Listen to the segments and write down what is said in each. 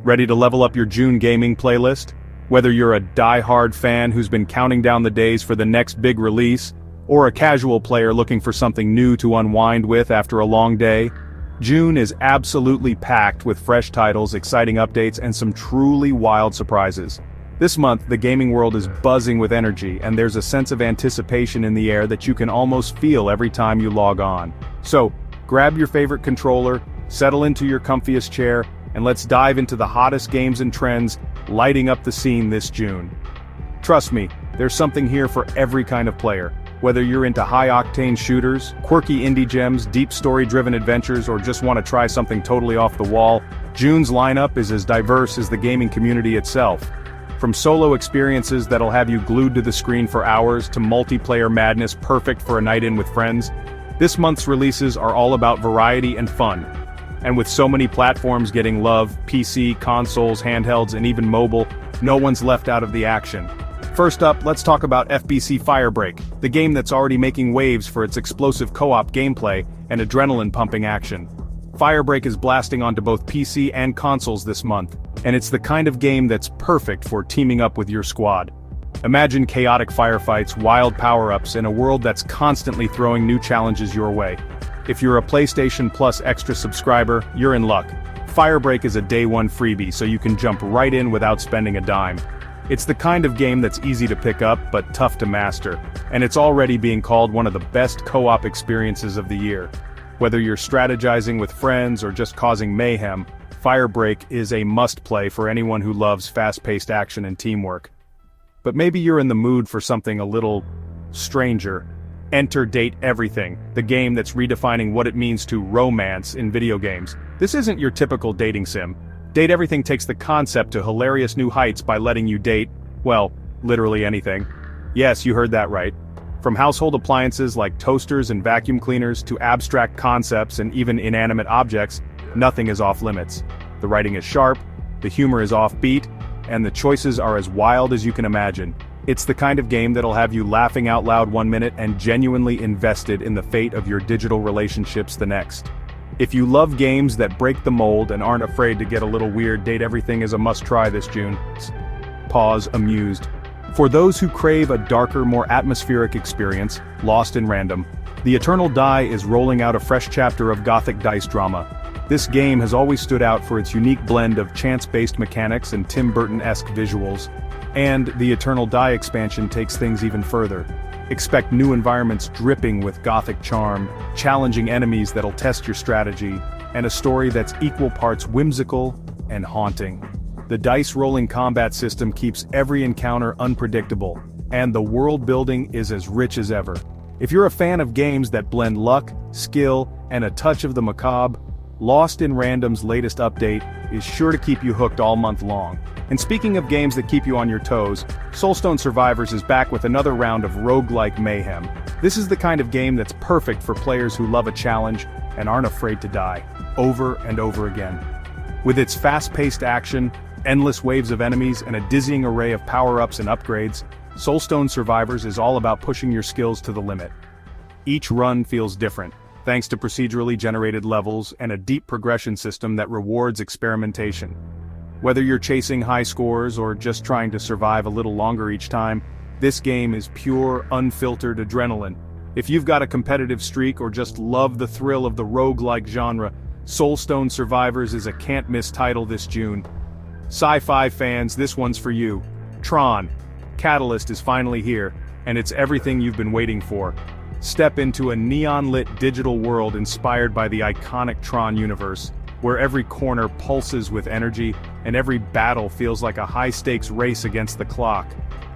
Ready to level up your June gaming playlist? Whether you're a die-hard fan who's been counting down the days for the next big release, or a casual player looking for something new to unwind with after a long day, June is absolutely packed with fresh titles, exciting updates, and some truly wild surprises. This month, the gaming world is buzzing with energy, and there's a sense of anticipation in the air that you can almost feel every time you log on. So, grab your favorite controller, settle into your comfiest chair, and let's dive into the hottest games and trends lighting up the scene this June. Trust me, there's something here for every kind of player. Whether you're into high-octane shooters, quirky indie gems, deep story-driven adventures, or just want to try something totally off the wall, June's lineup is as diverse as the gaming community itself. From solo experiences that'll have you glued to the screen for hours to multiplayer madness perfect for a night in with friends, this month's releases are all about variety and fun. And with so many platforms getting love, PC, consoles, handhelds, and even mobile, no one's left out of the action. First up, let's talk about FBC Firebreak, the game that's already making waves for its explosive co-op gameplay and adrenaline-pumping action. Firebreak is blasting onto both PC and consoles this month, and it's the kind of game that's perfect for teaming up with your squad. Imagine chaotic firefights, wild power-ups, and a world that's constantly throwing new challenges your way. If you're a PlayStation Plus Extra subscriber, you're in luck. Firebreak is a day-one freebie, so you can jump right in without spending a dime. It's the kind of game that's easy to pick up but tough to master, and it's already being called one of the best co-op experiences of the year. Whether you're strategizing with friends or just causing mayhem, Firebreak is a must-play for anyone who loves fast-paced action and teamwork. But maybe you're in the mood for something a little stranger. Enter Date Everything, the game that's redefining what it means to romance in video games. This isn't your typical dating sim. Date Everything takes the concept to hilarious new heights by letting you date, well, literally anything. Yes, you heard that right. From household appliances like toasters and vacuum cleaners to abstract concepts and even inanimate objects, nothing is off limits. The writing is sharp, the humor is offbeat, and the choices are as wild as you can imagine. It's the kind of game that'll have you laughing out loud one minute and genuinely invested in the fate of your digital relationships the next. If you love games that break the mold and aren't afraid to get a little weird, Date Everything is a must-try this June. Pause, amused. For those who crave a darker, more atmospheric experience, Lost in Random, The Eternal Die is rolling out a fresh chapter of gothic dice drama. This game has always stood out for its unique blend of chance-based mechanics and Tim Burton-esque visuals, and the Eternal Die expansion takes things even further. Expect new environments dripping with gothic charm, challenging enemies that'll test your strategy, and a story that's equal parts whimsical and haunting. The dice-rolling combat system keeps every encounter unpredictable, and the world building is as rich as ever. If you're a fan of games that blend luck, skill, and a touch of the macabre, Lost in Random's latest update is sure to keep you hooked all month long. And speaking of games that keep you on your toes, Soulstone Survivors is back with another round of roguelike mayhem. This is the kind of game that's perfect for players who love a challenge and aren't afraid to die, over and over again. With its fast-paced action, endless waves of enemies, and a dizzying array of power-ups and upgrades, Soulstone Survivors is all about pushing your skills to the limit. Each run feels different, thanks to procedurally generated levels and a deep progression system that rewards experimentation. Whether you're chasing high scores or just trying to survive a little longer each time, this game is pure, unfiltered adrenaline. If you've got a competitive streak or just love the thrill of the roguelike genre, Soulstone Survivors is a can't-miss title this June. Sci-fi fans, this one's for you. Tron. Catalyst is finally here, and it's everything you've been waiting for. Step into a neon-lit digital world inspired by the iconic Tron universe, where every corner pulses with energy, and every battle feels like a high-stakes race against the clock.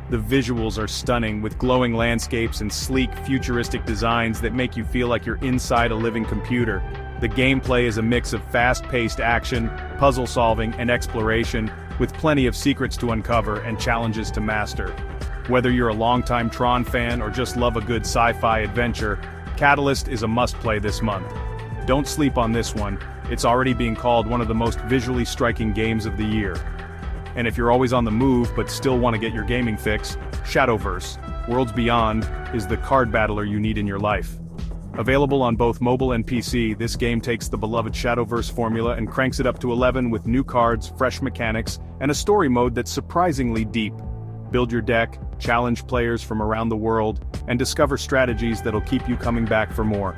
The visuals are stunning, with glowing landscapes and sleek, futuristic designs that make you feel like you're inside a living computer. The gameplay is a mix of fast-paced action, puzzle-solving, and exploration, with plenty of secrets to uncover and challenges to master. Whether you're a longtime Tron fan or just love a good sci-fi adventure, Catalyst is a must-play this month. Don't sleep on this one. It's already being called one of the most visually striking games of the year. And if you're always on the move but still want to get your gaming fix, Shadowverse, Worlds Beyond, is the card battler you need in your life. Available on both mobile and PC, this game takes the beloved Shadowverse formula and cranks it up to 11 with new cards, fresh mechanics, and a story mode that's surprisingly deep. Build your deck, challenge players from around the world, and discover strategies that'll keep you coming back for more.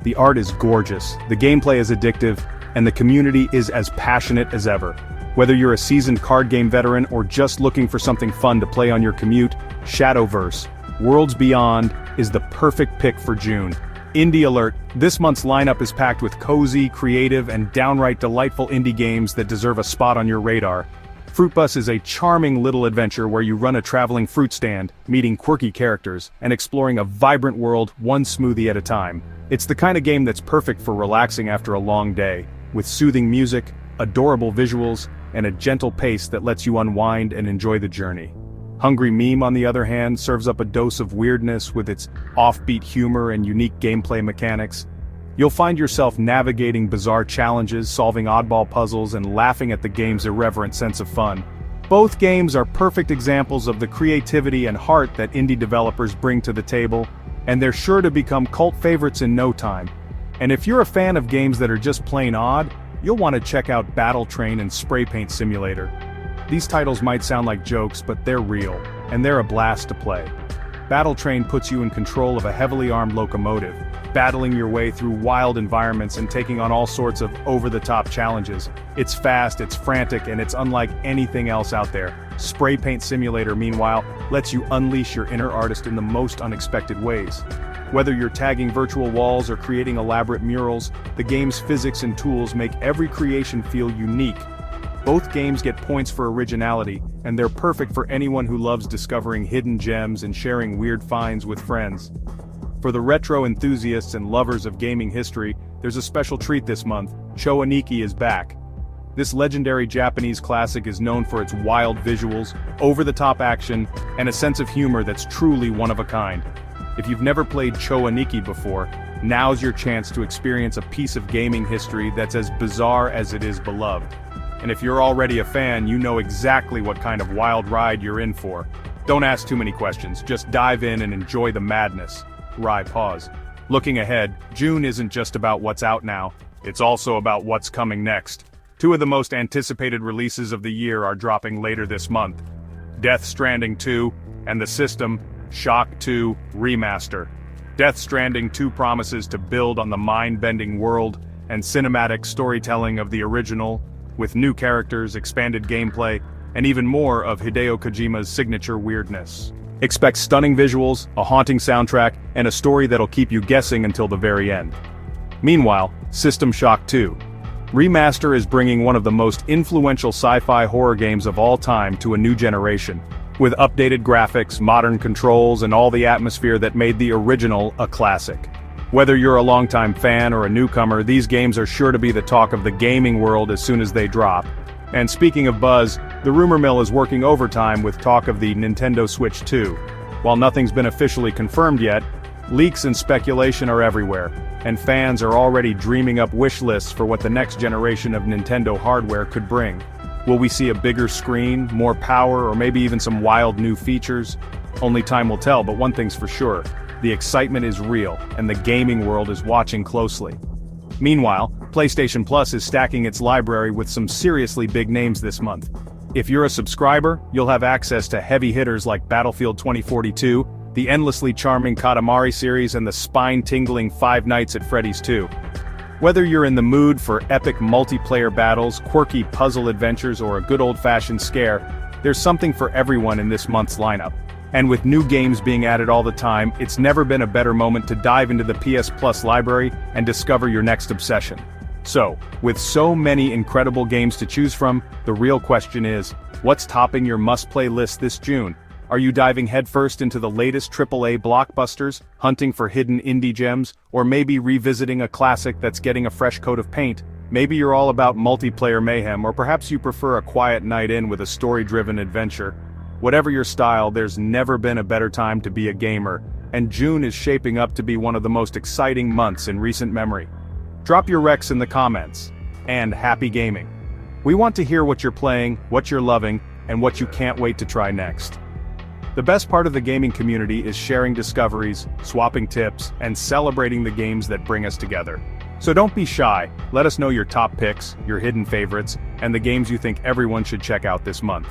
The art is gorgeous, the gameplay is addictive, and the community is as passionate as ever. Whether you're a seasoned card game veteran or just looking for something fun to play on your commute, Shadowverse, Worlds Beyond, is the perfect pick for June. Indie alert, this month's lineup is packed with cozy, creative, and downright delightful indie games that deserve a spot on your radar. Fruit Bus is a charming little adventure where you run a traveling fruit stand, meeting quirky characters, and exploring a vibrant world one smoothie at a time. It's the kind of game that's perfect for relaxing after a long day, with soothing music, adorable visuals, and a gentle pace that lets you unwind and enjoy the journey. Hungry Meme, on the other hand, serves up a dose of weirdness with its offbeat humor and unique gameplay mechanics. You'll find yourself navigating bizarre challenges, solving oddball puzzles, and laughing at the game's irreverent sense of fun. Both games are perfect examples of the creativity and heart that indie developers bring to the table, and they're sure to become cult favorites in no time. And if you're a fan of games that are just plain odd, you'll want to check out Battle Train and Spray Paint Simulator. These titles might sound like jokes, but they're real, and they're a blast to play. Battle Train puts you in control of a heavily armed locomotive, battling your way through wild environments and taking on all sorts of over-the-top challenges. It's fast, it's frantic, and it's unlike anything else out there. Spray Paint Simulator, meanwhile, lets you unleash your inner artist in the most unexpected ways. Whether you're tagging virtual walls or creating elaborate murals, the game's physics and tools make every creation feel unique. Both games get points for originality, and they're perfect for anyone who loves discovering hidden gems and sharing weird finds with friends. For the retro enthusiasts and lovers of gaming history, there's a special treat this month. Choaniki is back. This legendary Japanese classic is known for its wild visuals, over-the-top action, and a sense of humor that's truly one of a kind. If you've never played Choaniki before, now's your chance to experience a piece of gaming history that's as bizarre as it is beloved. And if you're already a fan, you know exactly what kind of wild ride you're in for. Don't ask too many questions, just dive in and enjoy the madness. Pause. Looking ahead, June isn't just about what's out now, it's also about what's coming next. Two of the most anticipated releases of the year are dropping later this month. Death Stranding 2, and the System Shock 2 Remaster. Death Stranding 2 promises to build on the mind-bending world and cinematic storytelling of the original, with new characters, expanded gameplay, and even more of Hideo Kojima's signature weirdness. Expect stunning visuals, a haunting soundtrack, and a story that'll keep you guessing until the very end. Meanwhile, System Shock 2 Remaster is bringing one of the most influential sci-fi horror games of all time to a new generation, with updated graphics, modern controls, and all the atmosphere that made the original a classic. Whether you're a longtime fan or a newcomer, these games are sure to be the talk of the gaming world as soon as they drop. And speaking of buzz, the rumor mill is working overtime with talk of the Nintendo Switch 2. While nothing's been officially confirmed yet, leaks and speculation are everywhere, and fans are already dreaming up wish lists for what the next generation of Nintendo hardware could bring. Will we see a bigger screen, more power, or maybe even some wild new features? Only time will tell, but one thing's for sure. The excitement is real, and the gaming world is watching closely. Meanwhile, PlayStation Plus is stacking its library with some seriously big names this month. If you're a subscriber, you'll have access to heavy hitters like Battlefield 2042, the endlessly charming Katamari series, and the spine-tingling Five Nights at Freddy's 2. Whether you're in the mood for epic multiplayer battles, quirky puzzle adventures, or a good old-fashioned scare, there's something for everyone in this month's lineup. And with new games being added all the time, it's never been a better moment to dive into the PS Plus library and discover your next obsession. So, with so many incredible games to choose from, the real question is, what's topping your must-play list this June? Are you diving headfirst into the latest AAA blockbusters, hunting for hidden indie gems, or maybe revisiting a classic that's getting a fresh coat of paint? Maybe you're all about multiplayer mayhem, or perhaps you prefer a quiet night in with a story-driven adventure. Whatever your style, there's never been a better time to be a gamer, and June is shaping up to be one of the most exciting months in recent memory. Drop your recs in the comments, and happy gaming. We want to hear what you're playing, what you're loving, and what you can't wait to try next. The best part of the gaming community is sharing discoveries, swapping tips, and celebrating the games that bring us together. So don't be shy, let us know your top picks, your hidden favorites, and the games you think everyone should check out this month.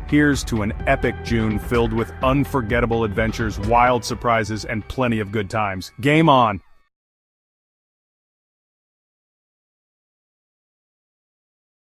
Here's to an epic June filled with unforgettable adventures, wild surprises, and plenty of good times. Game on!